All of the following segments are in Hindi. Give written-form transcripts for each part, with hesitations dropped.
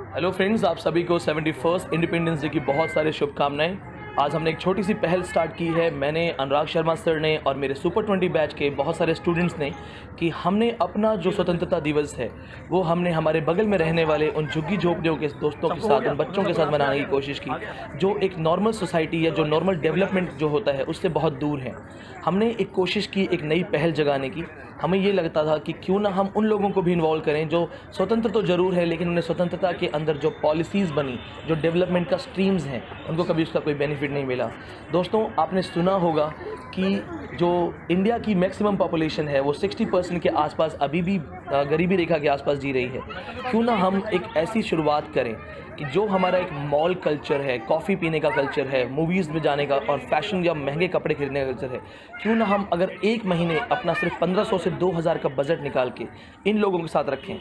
हेलो फ्रेंड्स, आप सभी को 71st इंडिपेंडेंस डे की बहुत सारे शुभकामनाएं। आज हमने एक छोटी सी पहल स्टार्ट की है, मैंने, अनुराग शर्मा सर ने और मेरे सुपर 20 बैच के बहुत सारे स्टूडेंट्स ने, कि हमने अपना जो स्वतंत्रता दिवस है वो हमने हमारे बगल में रहने वाले उन झुग्गी झोपड़ियों के दोस्तों के साथ, उन बच्चों के साथ मनाने की कोशिश की जो एक नॉर्मल सोसाइटी या जो नॉर्मल डेवलपमेंट जो होता है उससे बहुत दूर हैं। हमने एक कोशिश की एक नई पहल जगाने की। हमें ये लगता था कि क्यों ना हम उन लोगों को भी इन्वॉल्व करें जो स्वतंत्र तो ज़रूर है लेकिन उन्हें स्वतंत्रता के अंदर जो पॉलिसीज़ बनी, जो डेवलपमेंट का स्ट्रीम्स हैं, उनको कभी उसका कोई बेनिफिट नहीं मिला। दोस्तों, आपने सुना होगा कि जो इंडिया की मैक्सिमम पॉपुलेशन है वो 60% के आसपास अभी भी गरीबी रेखा के आसपास जी रही है। क्यों ना हम एक ऐसी शुरुआत करें कि जो हमारा एक मॉल कल्चर है, कॉफ़ी पीने का कल्चर है, मूवीज़ में जाने का और फैशन या महंगे कपड़े खरीदने का कल्चर है, क्यों ना हम अगर एक महीने अपना सिर्फ 1500 से 2000 का बजट निकाल के इन लोगों के साथ रखें,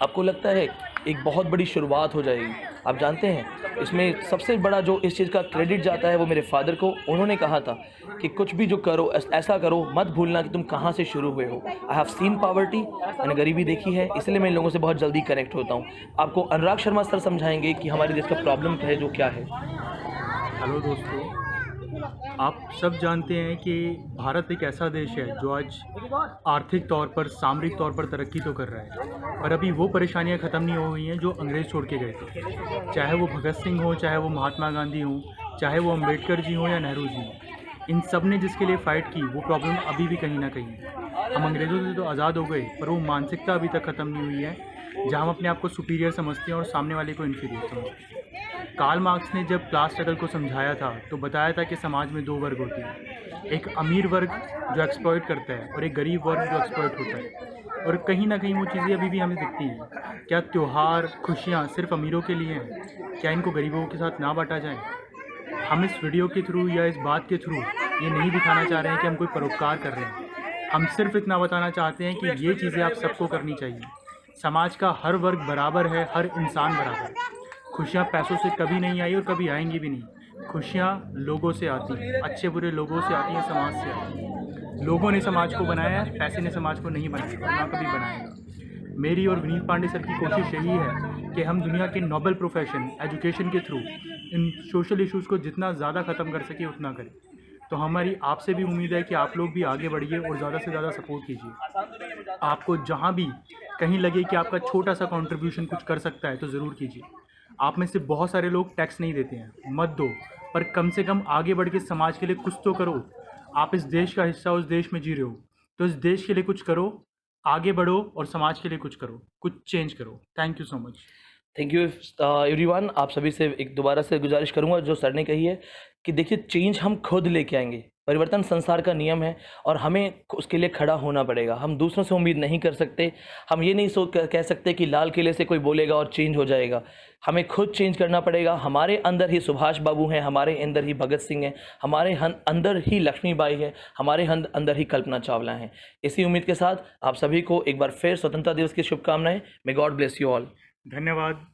आपको लगता है एक बहुत बड़ी शुरुआत हो जाएगी। आप जानते हैं इसमें सबसे बड़ा जो इस चीज़ का क्रेडिट जाता है वो मेरे फादर को। उन्होंने कहा था कि कुछ भी जो करो ऐसा करो, मत भूलना कि तुम कहाँ से शुरू हुए हो। आई हैव सीन पॉवर्टी, मैंने गरीबी देखी है, इसलिए मैं इन लोगों से बहुत जल्दी कनेक्ट होता हूँ। आपको अनुराग शर्मा सर समझाएंगे कि हमारे देश का प्रॉब्लम है जो क्या है। हेलो दोस्तों, आप सब जानते हैं कि भारत एक ऐसा देश है जो आज आर्थिक तौर पर, सामरिक तौर पर तरक्की तो कर रहा है, पर अभी वो परेशानियां ख़त्म नहीं हो गई हैं जो अंग्रेज़ छोड़ के गए थे। चाहे वो भगत सिंह हो, चाहे वो महात्मा गांधी हो, चाहे वो अम्बेडकर जी हो या नेहरू जी हो, इन सब ने जिसके लिए फ़ाइट की वो प्रॉब्लम अभी भी कहीं ना कहीं है। हम अंग्रेज़ों से तो आज़ाद हो गए, पर वो मानसिकता अभी तक ख़त्म नहीं हुई है जहाँ हम अपने आप को सुपीरियर समझते हैं और सामने वाले को इन्फीरियर समझते हैं। कार्ल मार्क्स ने जब क्लास स्ट्रगल को समझाया था तो बताया था कि समाज में दो वर्ग होते हैं, एक अमीर वर्ग जो एक्सप्लॉइट करता है और एक गरीब वर्ग जो एक्सप्लॉइट होता है। और कहीं ना कहीं वो चीज़ें अभी भी हमें दिखती हैं। क्या त्यौहार, खुशियाँ सिर्फ अमीरों के लिए हैं? क्या इनको गरीबों के साथ ना बांटा जाए? हम इस वीडियो के थ्रू या इस बात के थ्रू ये नहीं दिखाना चाह रहे हैं कि हम कोई परोपकार कर रहे हैं। हम सिर्फ इतना बताना चाहते हैं कि ये चीज़ें आप सबको करनी चाहिए। समाज का हर वर्ग बराबर है, हर इंसान बराबर है। खुशियाँ पैसों से कभी नहीं आई और कभी आएंगी भी नहीं। खुशियाँ लोगों से आती हैं, अच्छे बुरे लोगों से आती हैं, समाज से आती हैं। लोगों ने समाज को बनाया है, पैसे ने समाज को नहीं बनाया और ना कभी बनाएगा। मेरी और विनीत पांडे सर की कोशिश यही है कि हम दुनिया के नोबल प्रोफेशन एजुकेशन के थ्रू इन सोशल इश्यूज़ को जितना ज़्यादा ख़त्म कर सके उतना करें। तो हमारी आपसे भी उम्मीद है कि आप लोग भी आगे बढ़िए और ज़्यादा से ज़्यादा सपोर्ट कीजिए। आपको जहाँ भी कहीं लगे कि आपका छोटा सा कंट्रीब्यूशन कुछ कर सकता है तो ज़रूर कीजिए। आप में से बहुत सारे लोग टैक्स नहीं देते हैं, मत दो, पर कम से कम आगे बढ़ के समाज के लिए कुछ तो करो। आप इस देश का हिस्सा, उस देश में जी रहे हो, तो इस देश के लिए कुछ करो, आगे बढ़ो और समाज के लिए कुछ करो, कुछ चेंज करो। Thank you so much. Thank you everyone. आप सभी से एक दोबारा से गुजारिश करूंगा जो सर ने कही है कि देखिए, चेंज हम खुद लेके आएंगे। परिवर्तन संसार का नियम है और हमें उसके लिए खड़ा होना पड़ेगा। हम दूसरों से उम्मीद नहीं कर सकते। हम ये नहीं कह सकते कि लाल किले से कोई बोलेगा और चेंज हो जाएगा। हमें खुद चेंज करना पड़ेगा। हमारे अंदर ही सुभाष बाबू हैं, हमारे अंदर ही भगत सिंह हैं, हमारे अंदर ही लक्ष्मीबाई है, हमारे अंदर ही कल्पना चावला हैं। इसी उम्मीद के साथ आप सभी को एक बार फिर स्वतंत्रता दिवस की शुभकामनाएं। May God bless you all. धन्यवाद।